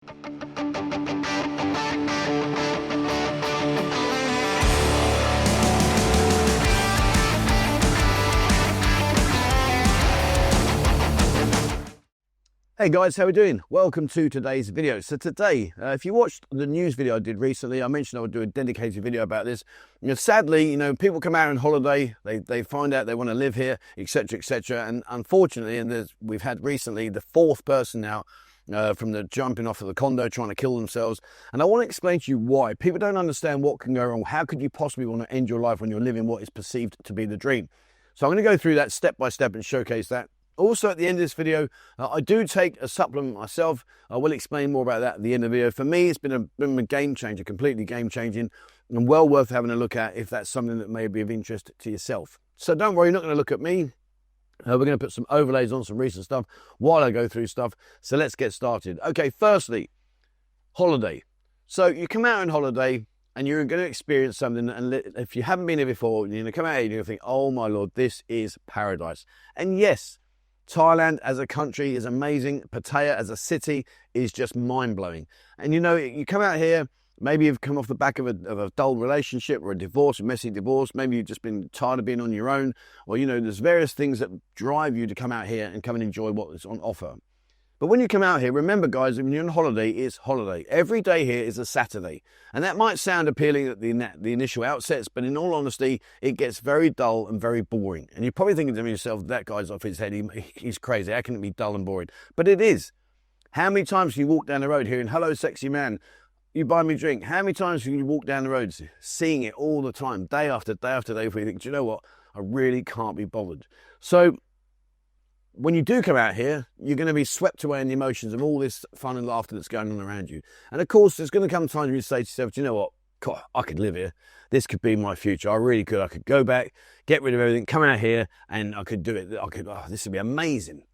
Hey guys, how are we doing? Welcome to today's video. So today, if you watched the news video I did recently, I mentioned I would do a dedicated video about this. Sadly, people come out on holiday, they find out they want to live here, etc., etc. And unfortunately, we've had recently the fourth person now from the jumping off of the condo trying to kill themselves. And I want to explain to you why. People don't understand what can go wrong. How could you possibly want to end your life when you're living what is perceived to be the dream? So I'm going to go through that step by step and showcase that. Also, at the end of this video, I do take a supplement myself. I will explain more about that at the end of the video. For me, it's been a game changer, completely game changing, and well worth having a look at if that's something that may be of interest to yourself. So don't worry, you're not going to look at me. We're going to put some overlays on some recent stuff while I go through stuff. So let's get started. Okay, firstly, holiday. So you come out on holiday and you're going to experience something, and if you haven't been here before, you're going to come out here and you're going to think, oh my Lord, this is paradise. And yes, Thailand as a country is amazing. Pattaya as a city is just mind-blowing. And you come out here, maybe you've come off the back of a dull relationship or a divorce, a messy divorce. Maybe you've just been tired of being on your own. Or, there's various things that drive you to come out here and come and enjoy what is on offer. But when you come out here, remember guys, when you're on holiday, it's holiday. Every day here is a Saturday. And that might sound appealing at the initial outsets, but in all honesty, it gets very dull and very boring. And you're probably thinking to yourself, that guy's off his head, he's crazy, how can it be dull and boring? But it is. How many times do you walk down the road hearing, hello sexy man, you buy me a drink? How many times do you walk down the road seeing it all the time, day after day after day, before you think, do you know what, I really can't be bothered. So when you do come out here, you're going to be swept away in the emotions of all this fun and laughter that's going on around you. And of course, there's going to come times when you say to yourself, do you know what? God, I could live here. This could be my future. I really could. I could go back, get rid of everything, come out here, and I could do it. This would be amazing.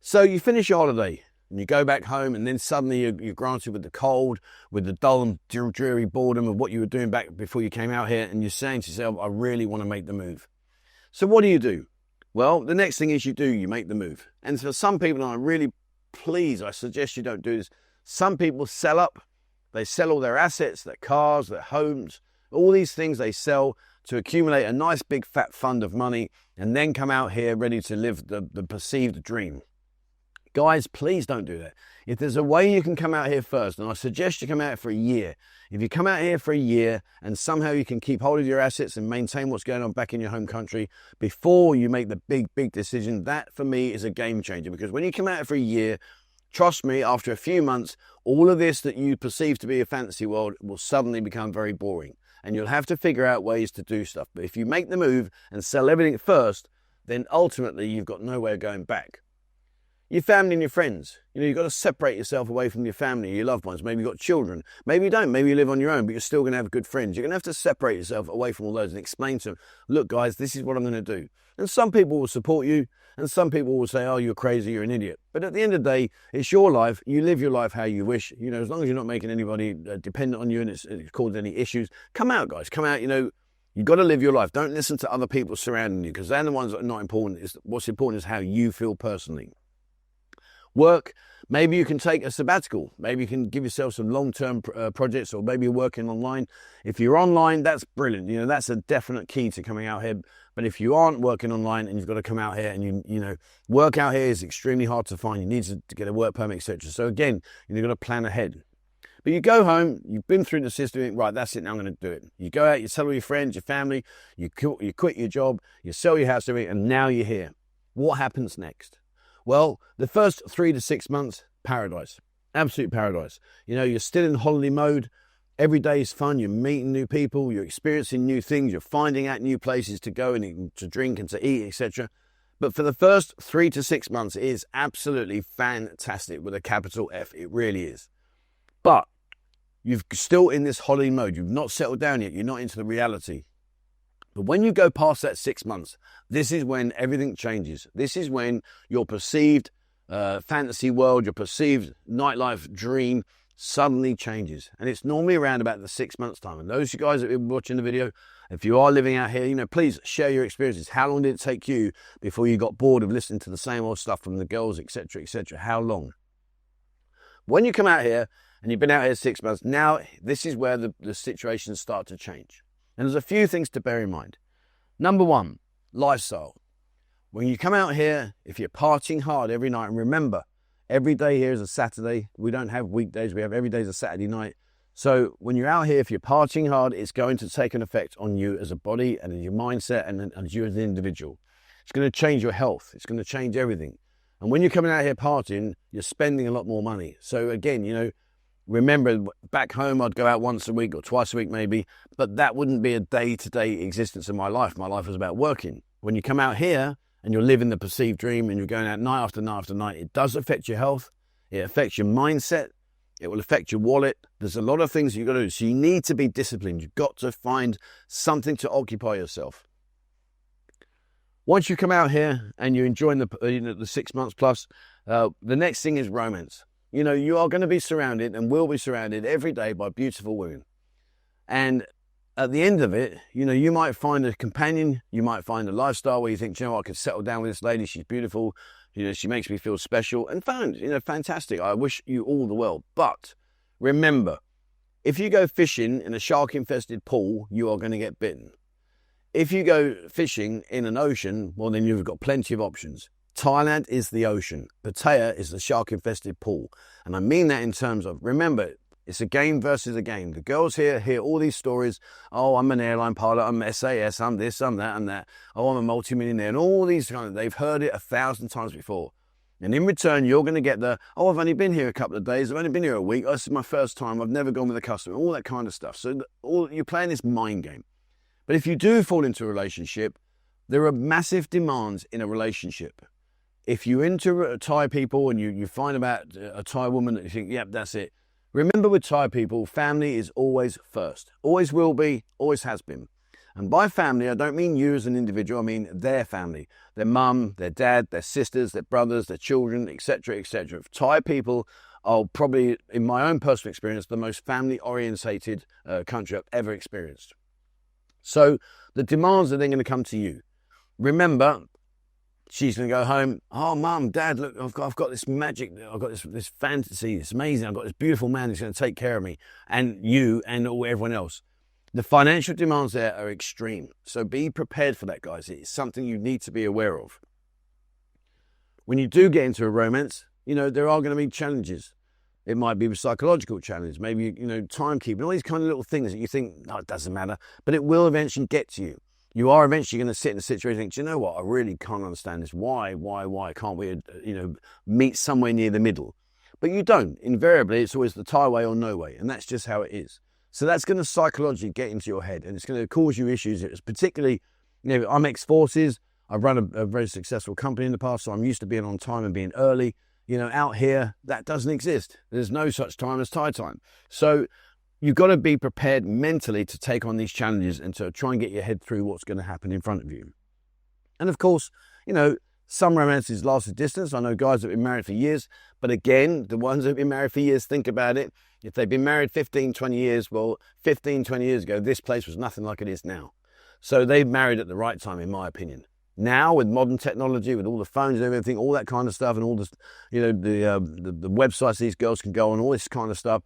So you finish your holiday and you go back home, and then suddenly you're granted with the cold, with the dull and dreary boredom of what you were doing back before you came out here, and you're saying to yourself, I really want to make the move. So what do? Well, the next thing is you make the move. And for some people, and I'm really pleased, I suggest you don't do this. Some people sell up. They sell all their assets, their cars, their homes, all these things they sell to accumulate a nice big fat fund of money and then come out here ready to live the perceived dream. Guys, please don't do that. If there's a way you can come out here first, and I suggest you come out for a year. If you come out here for a year and somehow you can keep hold of your assets and maintain what's going on back in your home country before you make the big decision, that for me is a game changer. Because when you come out for a year, trust me, after a few months, all of this that you perceive to be a fantasy world will suddenly become very boring. And you'll have to figure out ways to do stuff. But if you make the move and sell everything first, then ultimately you've got nowhere going back. Your family and your friends. You've got to separate yourself away from your family, your loved ones. Maybe you've got children. Maybe you don't. Maybe you live on your own, but you're still going to have good friends. You're going to have to separate yourself away from all those and explain to them, look, guys, this is what I'm going to do. And some people will support you, and some people will say, oh, you're crazy, you're an idiot. But at the end of the day, it's your life. You live your life how you wish. As long as you're not making anybody dependent on you and it's causing any issues, come out, guys. Come out, You've got to live your life. Don't listen to other people surrounding you, because they're the ones that are not important. What's important is how you feel personally. Work, maybe you can take a sabbatical. Maybe you can give yourself some long-term projects, or maybe you're working online. If you're online, that's brilliant. That's a definite key to coming out here. But if you aren't working online and you've got to come out here, and work out here is extremely hard to find. You need to get a work permit, etc. So again, you've got to plan ahead. But you go home, you've been through the system, you think, right, that's it, now I'm going to do it. You go out, you tell all your friends, your family, you quit your job, you sell your house, everything, and now you're here. What happens next? Well, the first 3 to 6 months, paradise, absolute paradise. You're still in holiday mode. Every day is fun. You're meeting new people. You're experiencing new things. You're finding out new places to go and to drink and to eat, etc. But for the first 3 to 6 months, it is absolutely fantastic with a capital F. It really is. But you're still in this holiday mode. You've not settled down yet. You're not into the reality. But when you go past that 6 months, this is when everything changes. This is when your perceived fantasy world, your perceived nightlife dream suddenly changes. And it's normally around about the 6 months time. And those of you guys that have been watching the video, if you are living out here, please share your experiences. How long did it take you before you got bored of listening to the same old stuff from the girls, etc., etc.? How long? When you come out here and you've been out here 6 months, now this is where the situations start to change. And there's a few things to bear in mind. Number one, lifestyle. When you come out here, if you're partying hard every night, and remember, every day here is a Saturday. We don't have weekdays. We have every day is a Saturday night. So when you're out here, if you're partying hard, it's going to take an effect on you as a body and in your mindset and as you as an individual. It's going to change your health. It's going to change everything. And when you're coming out here partying, you're spending a lot more money. So again, you know, remember back home, I'd go out once a week or twice a week maybe, but that wouldn't be a day-to-day existence of my life. My life was about working. When you come out here and you're living the perceived dream and you're going out night after night after night, it does affect your health. It affects your mindset. It will affect your wallet. There's a lot of things you've got to do. So you need to be disciplined. You've got to find something to occupy yourself. Once you come out here and you're enjoying the 6 months plus, the next thing is romance. You know, you are going to be surrounded and will be surrounded every day by beautiful women. And at the end of it, you know, you might find a companion, you might find a lifestyle where you think, you know what, I could settle down with this lady, she's beautiful, you know, she makes me feel special, and found, you know, fantastic. I wish you all the world. But remember, if you go fishing in a shark-infested pool, you are going to get bitten. If you go fishing in an ocean, well, then you've got plenty of options. Thailand is the ocean. Pattaya is the shark-infested pool. And I mean that in terms of, remember, it's a game versus a game. The girls here hear all these stories. Oh, I'm an airline pilot, I'm SAS, I'm this, I'm that, I'm that. Oh, I'm a multimillionaire. And all these kind of, they've heard it 1,000 times before. And in return, you're going to get the, oh, I've only been here a couple of days. I've only been here a week. Oh, this is my first time. I've never gone with a customer. All that kind of stuff. So you're playing this mind game. But if you do fall into a relationship, there are massive demands in a relationship. If you're into Thai people and you find about a Thai woman that you think, yep, that's it. Remember with Thai people, family is always first. Always will be, always has been. And by family, I don't mean you as an individual, I mean their family. Their mum, their dad, their sisters, their brothers, their children, etc., etc. Thai people are probably, in my own personal experience, the most family-orientated country I've ever experienced. So the demands are then going to come to you. Remember, she's going to go home, oh, mum, dad, look, I've got this magic, I've got this fantasy, it's amazing, I've got this beautiful man who's going to take care of me, and you and everyone else. The financial demands there are extreme. So be prepared for that, guys. It's something you need to be aware of. When you do get into a romance, you know, there are going to be challenges. It might be a psychological challenge, maybe, you know, timekeeping, all these kind of little things that you think, no, it doesn't matter, but it will eventually get to you. You are eventually going to sit in a situation and think, do you know what, I really can't understand this. Why can't we, you know, meet somewhere near the middle? But you don't. Invariably, it's always the Thai way or no way, and that's just how it is. So that's going to psychologically get into your head, and it's going to cause you issues. It's particularly, you know, I'm ex-forces. I've run a very successful company in the past, so I'm used to being on time and being early. You know, out here, that doesn't exist. There's no such time as Thai time. So you've got to be prepared mentally to take on these challenges and to try and get your head through what's going to happen in front of you. And of course, you know, some romances last a distance. I know guys that have been married for years, but again, the ones that have been married for years, think about it. If they've been married 15, 20 years, well, 15, 20 years ago, this place was nothing like it is now. So they married at the right time, in my opinion. Now, with modern technology, with all the phones and everything, all that kind of stuff, and all this, you know, the websites these girls can go on, all this kind of stuff,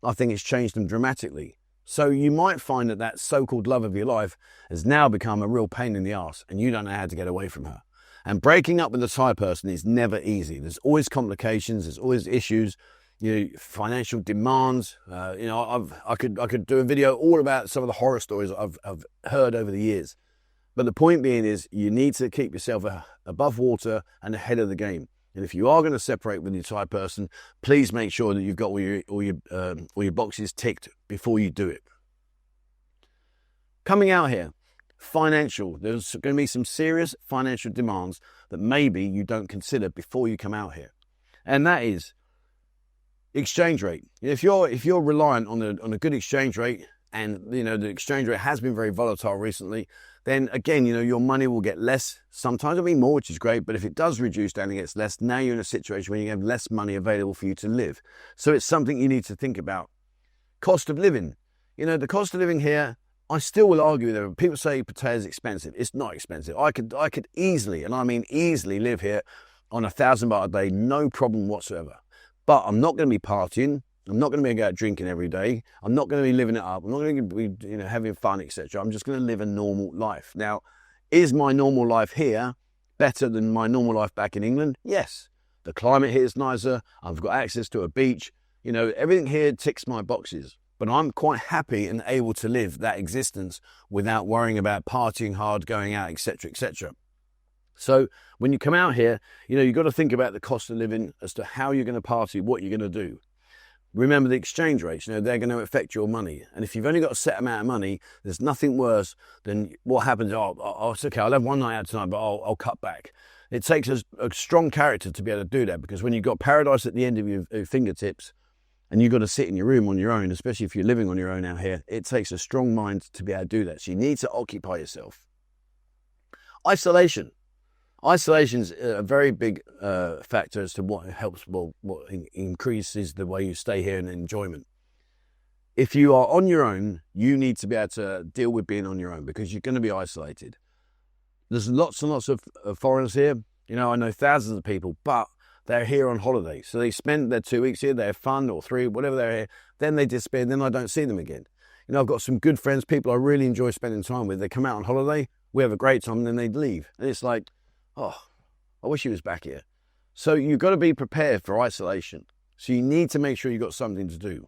I think it's changed them dramatically. So you might find that that so-called love of your life has now become a real pain in the arse, and you don't know how to get away from her. And breaking up with a Thai person is never easy. There's always complications. There's always issues. You know, financial demands. You know, I could do a video all about some of the horror stories I've heard over the years. But the point being is, you need to keep yourself above water and ahead of the game. And if you are going to separate with your Thai person, please make sure that you've got all your boxes ticked before you do it. Coming out here, financial. There's going to be some serious financial demands that maybe you don't consider before you come out here, and that is exchange rate. If you're reliant on a good exchange rate, and you know the exchange rate has been very volatile recently, then again, you know, your money will get less. Sometimes it'll be more, which is great, but if it does reduce down and gets less, now you're in a situation where you have less money available for you to live. So it's something you need to think about. Cost of living. You know, the cost of living here, I still will argue that people say Pattaya is expensive. It's not expensive. I could easily, and I mean easily, live here on 1,000 baht a day, no problem whatsoever. But I'm not going to be partying. I'm not going to be out drinking every day. I'm not going to be living it up. I'm not going to be, having fun, etc. I'm just going to live a normal life. Now, is my normal life here better than my normal life back in England? Yes. The climate here is nicer. I've got access to a beach. Everything here ticks my boxes. But I'm quite happy and able to live that existence without worrying about partying hard, going out, etc., etc. So when you come out here, you've got to think about the cost of living as to how you're going to party, what you're going to do. Remember the exchange rates, they're going to affect your money. And if you've only got a set amount of money, there's nothing worse than what happens. Oh, it's okay, I'll have one night out tonight, but I'll cut back. It takes a strong character to be able to do that, because when you've got paradise at the end of your fingertips and you've got to sit in your room on your own, especially if you're living on your own out here, it takes a strong mind to be able to do that. So you need to occupy yourself. Isolation. Isolation's a very big factor as to what helps, what increases the way you stay here and enjoyment. If you are on your own, you need to be able to deal with being on your own, because you're going to be isolated. There's lots and lots of foreigners here. I know thousands of people, but they're here on holiday. So they spend their 2 weeks here, they have fun, or 3, whatever they're here. Then they disappear, then I don't see them again. I've got some good friends, people I really enjoy spending time with. They come out on holiday, we have a great time, and then they leave. And it's like, oh, I wish he was back here. So you've got to be prepared for isolation. So you need to make sure you've got something to do.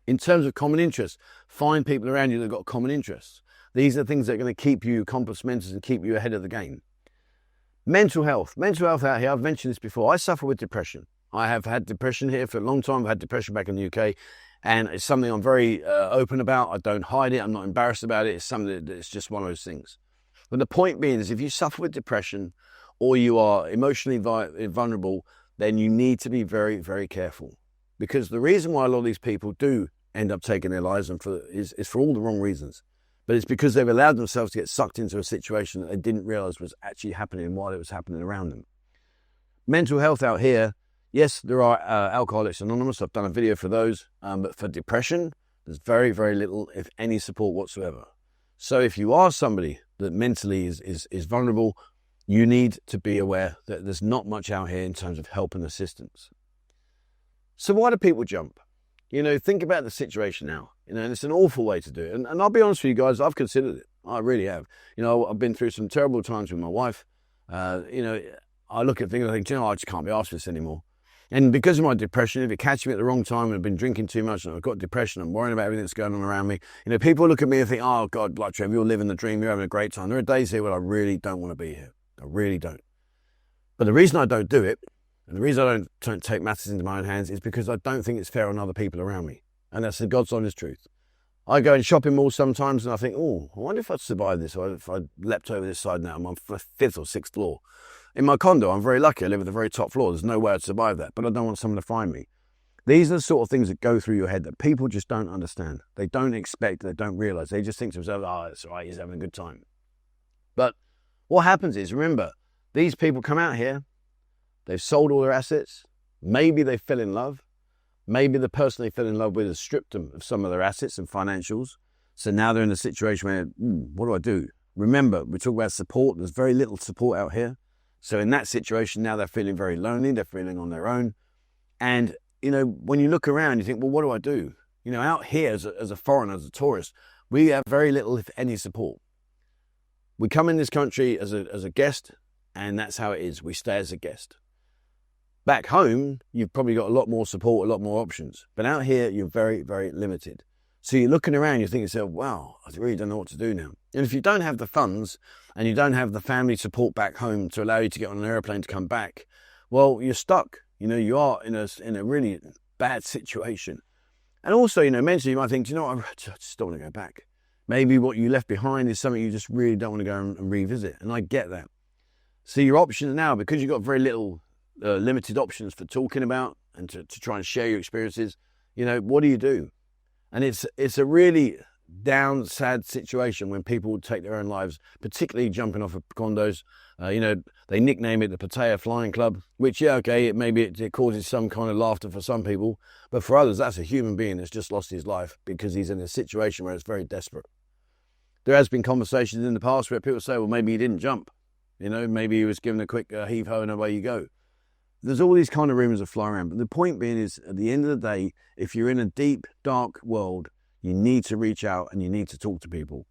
In terms of common interests, find people around you that have got common interests. These are things that are going to keep you compos mentis and keep you ahead of the game. Mental health. Mental health out here, I've mentioned this before. I suffer with depression. I have had depression here for a long time. I've had depression back in the UK. And it's something I'm very open about. I don't hide it. I'm not embarrassed about it. It's something that's just one of those things. But the point being is, if you suffer with depression or you are emotionally vulnerable, then you need to be very, very careful. Because the reason why a lot of these people do end up taking their lives is for all the wrong reasons. But it's because they've allowed themselves to get sucked into a situation that they didn't realise was actually happening while it was happening around them. Mental health out here, yes, there are Alcoholics Anonymous. I've done a video for those. But for depression, there's very, very little, if any, support whatsoever. So if you are somebody that mentally is vulnerable, you need to be aware that there's not much out here in terms of help and assistance. So why do people jump? Think about the situation now. And it's an awful way to do it. And I'll be honest with you guys, I've considered it. I really have. I've been through some terrible times with my wife. I look at things and I think, I just can't be asked for this anymore. And because of my depression, if it catches me at the wrong time and I've been drinking too much and I've got depression, I'm worrying about everything that's going on around me. People look at me and think, oh God, like Trev, you're living the dream, you're having a great time. There are days here where I really don't want to be here. I really don't. But the reason I don't do it, and the reason I don't take matters into my own hands, is because I don't think it's fair on other people around me. And that's the God's honest truth. I go in shopping malls sometimes and I think, oh, I wonder if I'd survive this, or if I leapt over this side now. I'm on the 5th or 6th floor. In my condo, I'm very lucky. I live at the very top floor. There's no way I'd survive that, but I don't want someone to find me. These are the sort of things that go through your head that people just don't understand. They don't expect, they don't realise. They just think to themselves, oh, it's all right, he's having a good time. But what happens is, remember, these people come out here, they've sold all their assets, maybe they fell in love, maybe the person they fell in love with has stripped them of some of their assets and financials, so now they're in a situation where, what do I do? Remember, we talk about support, there's very little support out here. So in that situation, now they're feeling very lonely, they're feeling on their own. And, when you look around, you think, well, what do I do? Out here as a foreigner, as a tourist, we have very little, if any, support. We come in this country as a guest, and that's how it is. We stay as a guest. Back home, you've probably got a lot more support, a lot more options. But out here, you're very, very limited. So you're looking around, you think to yourself, wow, I really don't know what to do now. And if you don't have the funds and you don't have the family support back home to allow you to get on an airplane to come back, well, you're stuck. You are in a really bad situation. And also, mentally you might think, I just don't want to go back. Maybe what you left behind is something you just really don't want to go and revisit. And I get that. So your options now, because you've got very little limited options for talking about and to try and share your experiences, what do you do? And it's a really down, sad situation when people take their own lives, particularly jumping off of condos. They nickname it the Pattaya Flying Club, which, it causes some kind of laughter for some people. But for others, that's a human being that's just lost his life because he's in a situation where it's very desperate. There has been conversations in the past where people say, well, maybe he didn't jump. Maybe he was given a quick heave-ho and away you go. there's all these kind of rumors that fly around. But the point being is, at the end of the day, if you're in a deep, dark world, you need to reach out and you need to talk to people.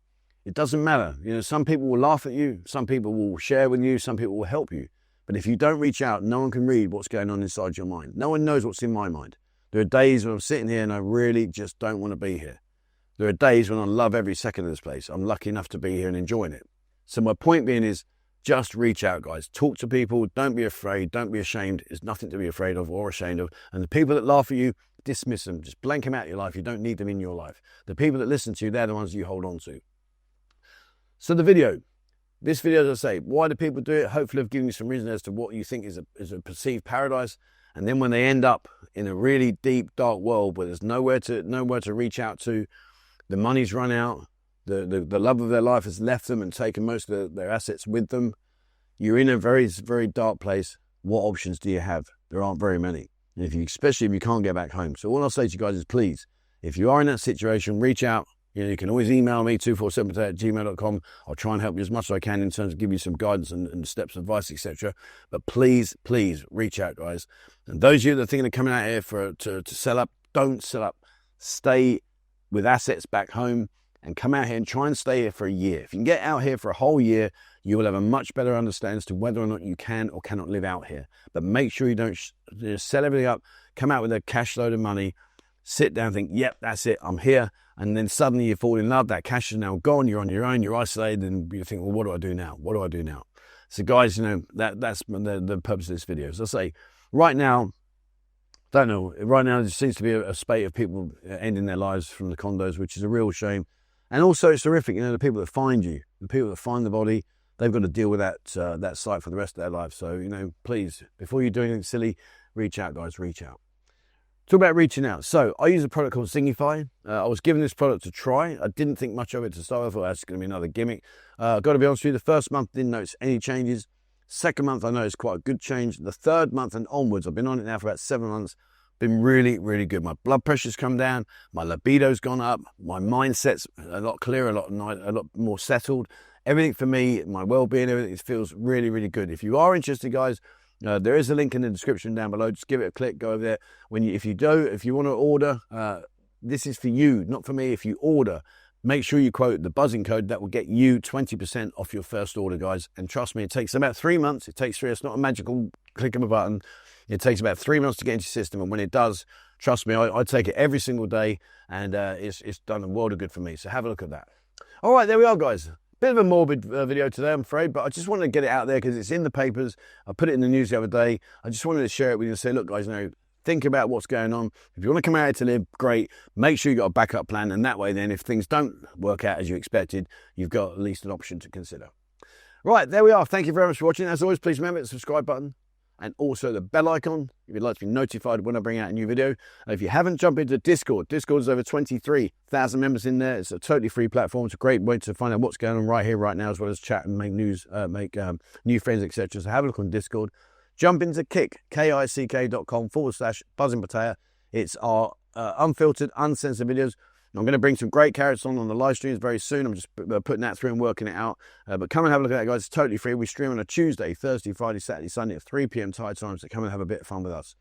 It doesn't matter. You know, some people will laugh at you, some people will share with you, some people will help you. But if you don't reach out, no one can read what's going on inside your mind. No one knows what's in my mind. There are days when I'm sitting here and I really just don't want to be here. There are days when I love every second of this place. I'm lucky enough to be here and enjoying it. So my point being is, just reach out, guys. Talk to people. Don't be afraid. Don't be ashamed. There's nothing to be afraid of or ashamed of. And the people that laugh at you, dismiss them. Just blank them out of your life. You don't need them in your life. The people that listen to you, they're the ones you hold on to. So this video, as I say, why do people do it? Hopefully I've given you some reason as to what you think is a perceived paradise. And then when they end up in a really deep, dark world where there's nowhere to reach out to, the money's run out, the love of their life has left them and taken most of their assets with them, you're in a very, very dark place. What options do you have? There aren't very many. And especially if you can't get back home. So all I'll say to you guys is, please, if you are in that situation, reach out. You know, you can always email me, 247pattaya@gmail.com. I'll try and help you as much as I can in terms of give you some guidance and steps, advice, etc. But please, please reach out, guys. And those of you that are thinking of coming out here to sell up, don't sell up. Stay with assets back home and come out here and try and stay here for a year. If you can get out here for a whole year, you will have a much better understanding as to whether or not you can or cannot live out here. But make sure you don't sell everything up, come out with a cash load of money, sit down and think, yep, that's it, I'm here. And then suddenly you fall in love, that cash is now gone, you're on your own, you're isolated, and you think, well, what do I do now? What do I do now? So guys, you know, that's the purpose of this video. As I say, right now, don't know, right now there seems to be a spate of people ending their lives from the condos, which is a real shame. And also it's horrific, you know, the people that find you, the people that find the body, they've got to deal with that site for the rest of their life. So, you know, please, before you do anything silly, reach out, guys, reach out. Talk about reaching out. So I use a product called Singify. I was given this product to try. I didn't think much of it to start with. I thought that's going to be another gimmick. Got to be honest with you, the first month didn't notice any changes. Second month I noticed quite a good change. The third month and onwards, I've been on it now for about 7 months, been really, really good. My blood pressure's come down, my libido's gone up, my mindset's a lot clearer, a lot more settled. Everything for me, my well-being, everything feels really, really good. If you are interested, guys, there is a link in the description down below. Just give it a click, go over there. If you want to order, this is for you, not for me. If you order, make sure you quote the buzzing code. That will get you 20% off your first order, guys. And trust me, it takes about 3 months. It's not a magical click of a button. It takes about 3 months to get into your system. And when it does, trust me, I take it every single day, and it's done a world of good for me. So have a look at that. All right, there we are, guys. Bit of a morbid video today, I'm afraid, but I just wanted to get it out there because it's in the papers. I put it in the news the other day. I just wanted to share it with you and say, look, guys, you know, think about what's going on. If you want to come out here to live, great. Make sure you've got a backup plan, and that way then, if things don't work out as you expected, you've got at least an option to consider. Right, there we are. Thank you very much for watching. As always, please remember the subscribe button and also the bell icon if you'd like to be notified when I bring out a new video. And if you haven't, jump into Discord. Discord's over 23,000 members in there. It's a totally free platform. It's a great way to find out what's going on right here, right now, as well as chat and make news, new friends, etc. So have a look on Discord. Jump into kick.com/buzzingpattaya. It's our unfiltered, uncensored videos. I'm going to bring some great characters on the live streams very soon. I'm just putting that through and working it out. But come and have a look at that, guys. It's totally free. We stream on a Tuesday, Thursday, Friday, Saturday, Sunday at 3 p.m. Thai time. So come and have a bit of fun with us.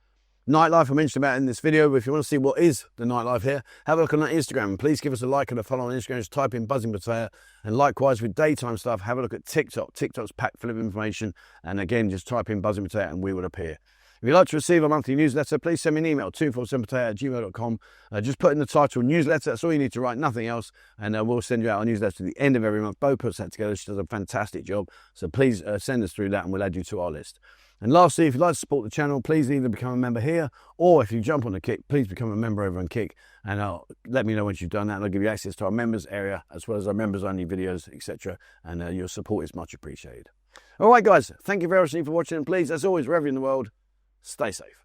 Nightlife I mentioned about in this video. But if you want to see what is the nightlife here, have a look on that Instagram. And please give us a like and a follow on Instagram. Just type in Buzzing Pattaya. And likewise with daytime stuff, have a look at TikTok. TikTok's packed full of information. And again, just type in Buzzing Pattaya and we will appear. If you'd like to receive a monthly newsletter, please send me an email, 247pattaya@gmail.com. Just put in the title newsletter. That's all you need to write, nothing else. And we'll send you out our newsletter at the end of every month. Bo puts that together. She does a fantastic job. So please send us through that and we'll add you to our list. And lastly, if you'd like to support the channel, please either become a member here, or if you jump on the Kick, please become a member over on Kick. And let me know once you've done that. And I'll give you access to our members area, as well as our members-only videos, etc. And your support is much appreciated. All right, guys. Thank you very much for watching. And please, as always, wherever you're in the world, stay safe.